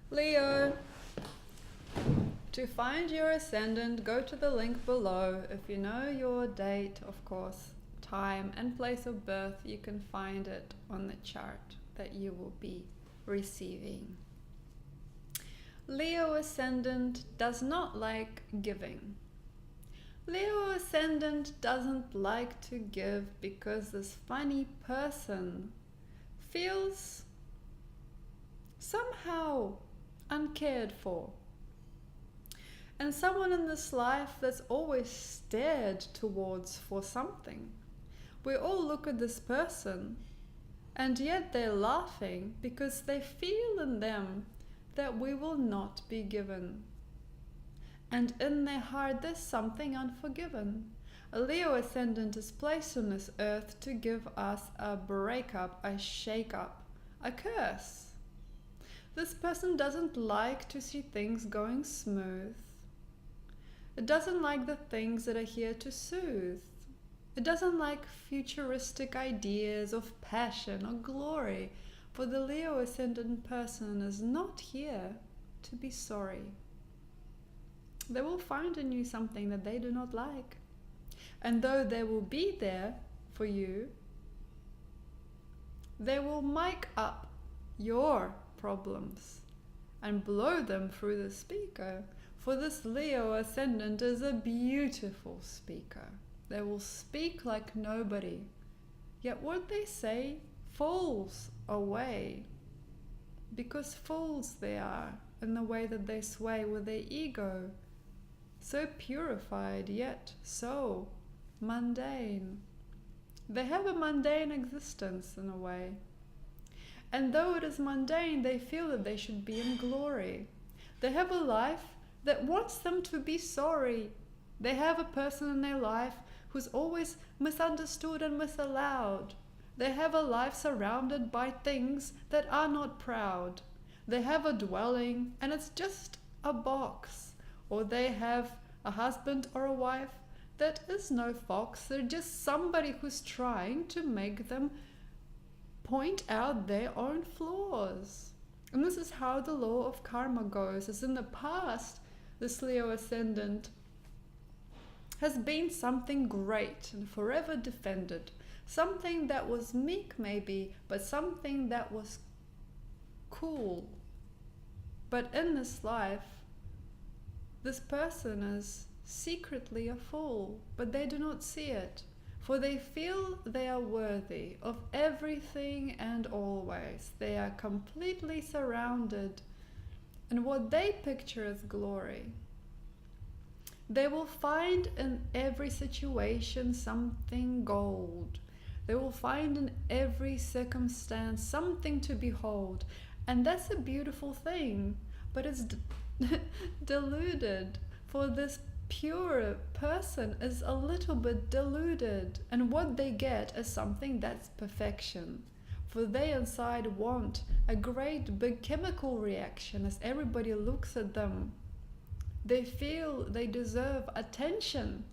Leo, to find your ascendant, go to the link below. If you know your date, of course, time and place of birth, you can find it on the chart that you will be receiving. Leo ascendant does not like giving. Leo ascendant doesn't like to give because this funny person feels somehow uncared for. And someone in this life that's always stared towards for something. We all look at this person and yet they're laughing because they feel in them that we will not be given. And in their heart there's something unforgiven. A Leo ascendant is placed on this earth to give us a breakup, a shake-up, a curse. This person doesn't like to see things going smooth. It doesn't like the things that are here to soothe. It doesn't like futuristic ideas of passion or glory, for the Leo ascendant person is not here to be sorry. They will find in you something that they do not like. And though they will be there for you, they will mic up your problems and blow them through the speaker. For this Leo ascendant is a beautiful speaker. They will speak like nobody, yet what they say falls away, because fools they are in the way that they sway with their ego, so purified yet so mundane. They have a mundane existence in a way, and though it is mundane, they feel that they should be in glory. They have a life that wants them to be sorry. They have a person in their life who's always misunderstood and misallowed. They have a life surrounded by things that are not proud. They have a dwelling and it's just a box. Or they have a husband or a wife that is no fox. They're just somebody who's trying to make them point out their own flaws. And this is how the law of karma goes. As in the past, this Leo ascendant has been something great and forever defended. Something that was meek maybe, but something that was cool. But in this life, this person is secretly a fool, but they do not see it. For they feel they are worthy of everything and always. They are completely surrounded in what they picture as glory. They will find in every situation something gold. They will find in every circumstance something to behold. And that's a beautiful thing, but it's deluded. For this pure person is a little bit deluded, and what they get is something that's perfection. For they inside want a great big chemical reaction as everybody looks at them. They feel they deserve attention.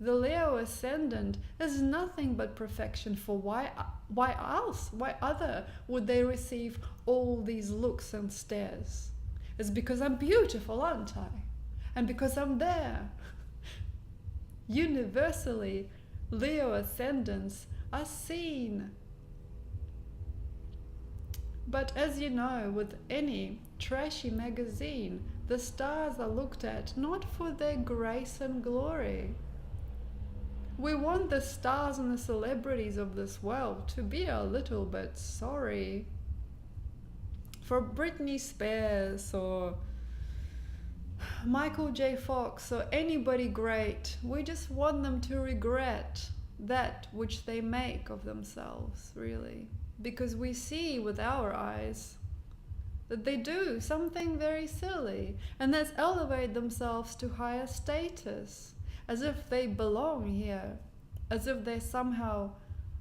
The Leo ascendant is nothing but perfection, for why else? Why other would they receive all these looks and stares? It's because I'm beautiful, aren't I? And because I'm there. Universally, Leo ascendants are seen. But as you know, with any trashy magazine, the stars are looked at not for their grace and glory. We want the stars and the celebrities of this world to be a little bit sorry. For Britney Spears or Michael J. Fox or anybody great, we just want them to regret that which they make of themselves, really. Because we see with our eyes that they do something very silly, and that's elevate themselves to higher status, as if they belong here, as if they're somehow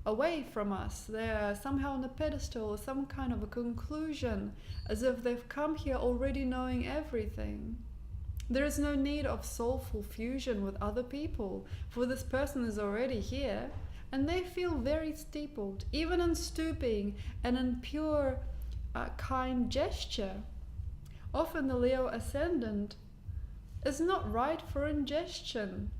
away from us, they're somehow on a pedestal or some kind of a conclusion, as if they've come here already knowing everything. There is no need of soulful fusion with other people, for this person is already here, and they feel very steepled, even in stooping and in pure kind gesture. Often the Leo ascendant is not right for ingestion.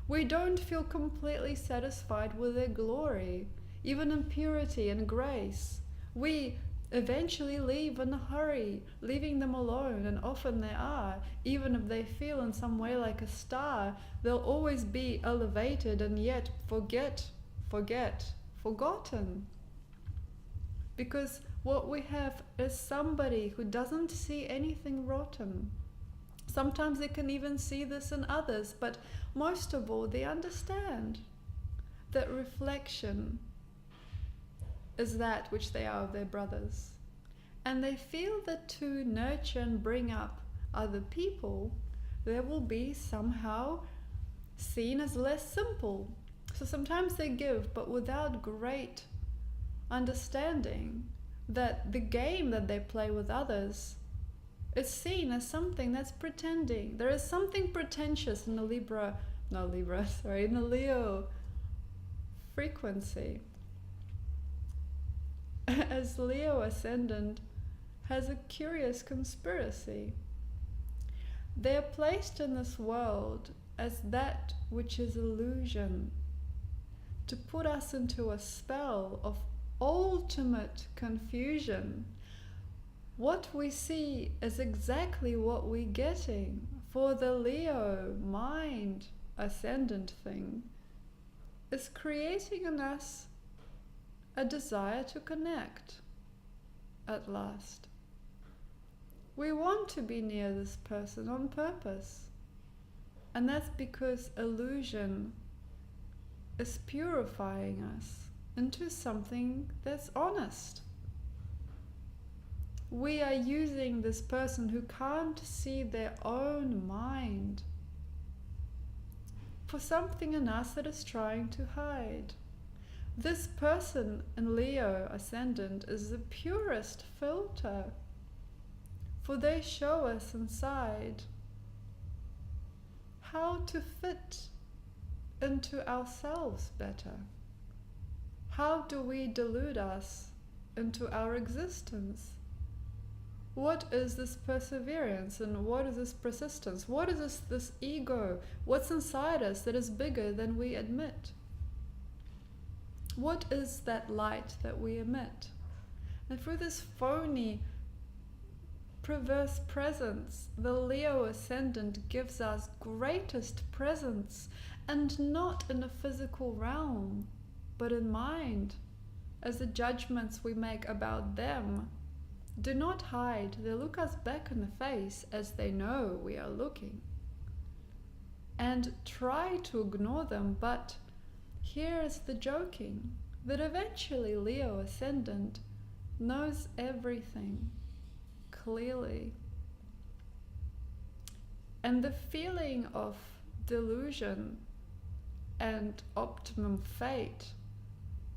We don't feel completely satisfied with their glory, even in purity and grace. We eventually leave in a hurry, leaving them alone, and often they are. Even if they feel in some way like a star, they'll always be elevated and yet forgotten. Because what we have is somebody who doesn't see anything rotten. Sometimes they can even see this in others, but most of all, they understand that reflection is that which they are of their brothers. And they feel that to nurture and bring up other people, they will be somehow seen as less simple. So sometimes they give, but without great understanding that the game that they play with others is seen as something that's pretending. There is something pretentious in the in the Leo frequency. As Leo ascendant has a curious conspiracy. They are placed in this world as that which is illusion, to put us into a spell of ultimate confusion. What we see is exactly what we're getting. For the Leo mind ascendant thing is creating in us a desire to connect at last. We want to be near this person on purpose. And that's because illusion is purifying us into something that's honest. We are using this person who can't see their own mind for something in us that is trying to hide. This person in Leo ascendant is the purest filter, for they show us inside how to fit into ourselves better. How do we delude us into our existence? What is this perseverance and what is this persistence? What is this ego? What's inside us that is bigger than we admit? What is that light that we emit? And through this phony, perverse presence, the Leo ascendant gives us greatest presence, and not in a physical realm, but in mind, as the judgments we make about them do not hide. They look us back in the face as they know we are looking, and try to ignore them. But here is the joking, that eventually Leo ascendant knows everything clearly. And the feeling of delusion and optimum fate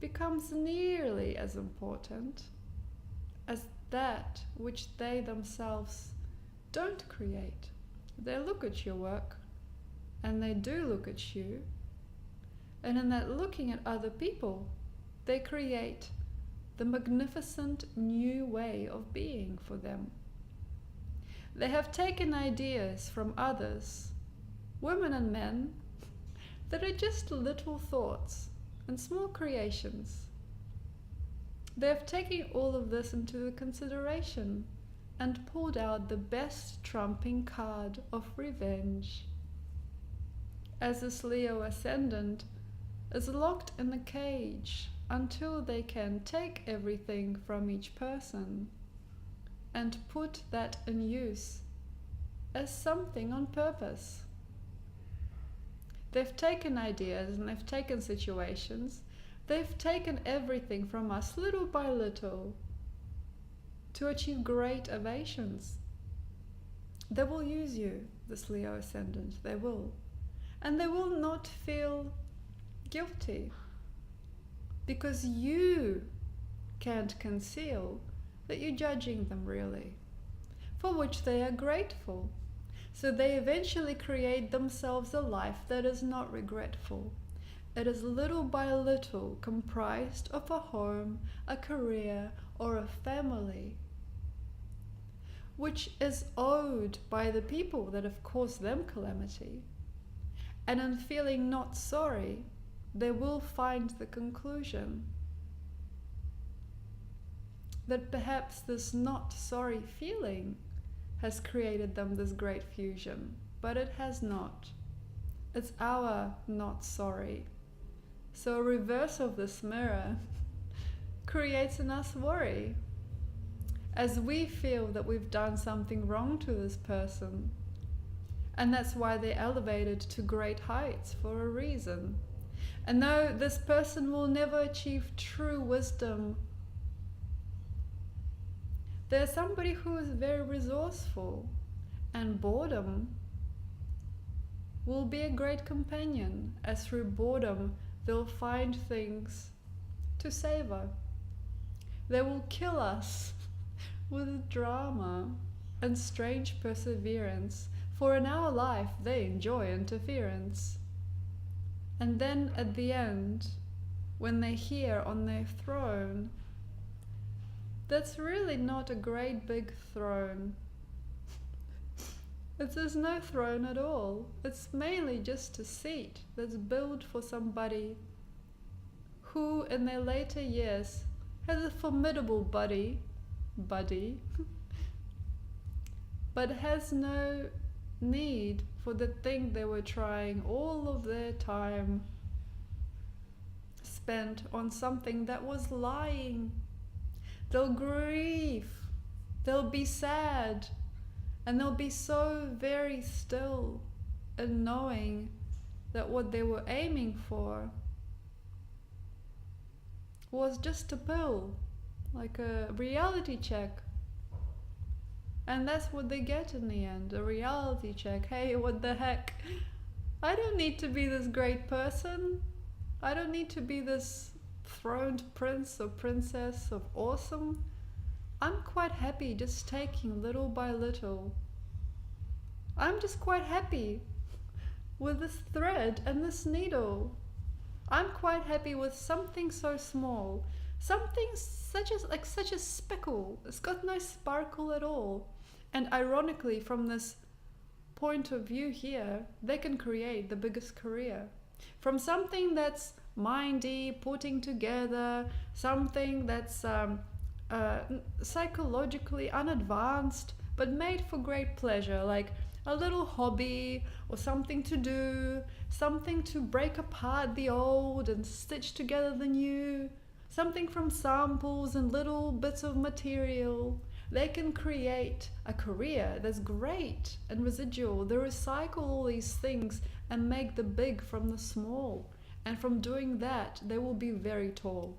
becomes nearly as important as that which they themselves don't create. They look at your work, and they do look at you, and in that looking at other people, they create the magnificent new way of being for them. They have taken ideas from others, women and men, that are just little thoughts and small creations. They have taken all of this into consideration and pulled out the best trumping card of revenge. As this Leo ascendant is locked in a cage until they can take everything from each person and put that in use as something on purpose. They've taken ideas and they've taken situations. They've taken everything from us little by little to achieve great evasions. They will use you, this Leo ascendant, they will. And they will not feel guilty, because you can't conceal that you're judging them really, for which they are grateful. So they eventually create themselves a life that is not regretful. It is little by little comprised of a home, a career, or a family. which is owed by the people that have caused them calamity. And in feeling not sorry, they will find the conclusion that perhaps this not sorry feeling has created them this great fusion, but it has not. It's our not sorry. So a reverse of this mirror creates in us worry. As we feel that we've done something wrong to this person, and that's why they're elevated to great heights for a reason. And though this person will never achieve true wisdom, there's somebody who is very resourceful, and boredom will be a great companion, as through boredom they'll find things to savor. They will kill us with drama and strange perseverance, for in our life they enjoy interference. And then at the end, when they're here on their throne, that's really not a great big throne. There's no throne at all. It's mainly just a seat that's built for somebody who in their later years has a formidable buddy, but has no need for the thing they were trying all of their time spent on, something that was lying. They'll grieve, they'll be sad, and they'll be so very still in knowing that what they were aiming for was just a pill, like a reality check. And that's what they get in the end, a reality check. Hey, what the heck? I don't need to be this great person. I don't need to be this throned prince or princess of awesome. I'm quite happy just taking little by little. I'm just quite happy with this thread and this needle. I'm quite happy with something so small, something such a speckle. It's got no sparkle at all. And ironically, from this point of view here, they can create the biggest career. From something that's mindy, putting together, something that's psychologically unadvanced, but made for great pleasure, like a little hobby or something to do, something to break apart the old and stitch together the new, something from samples and little bits of material. They can create a career that's great and residual. They recycle all these things and make the big from the small. And from doing that, they will be very tall.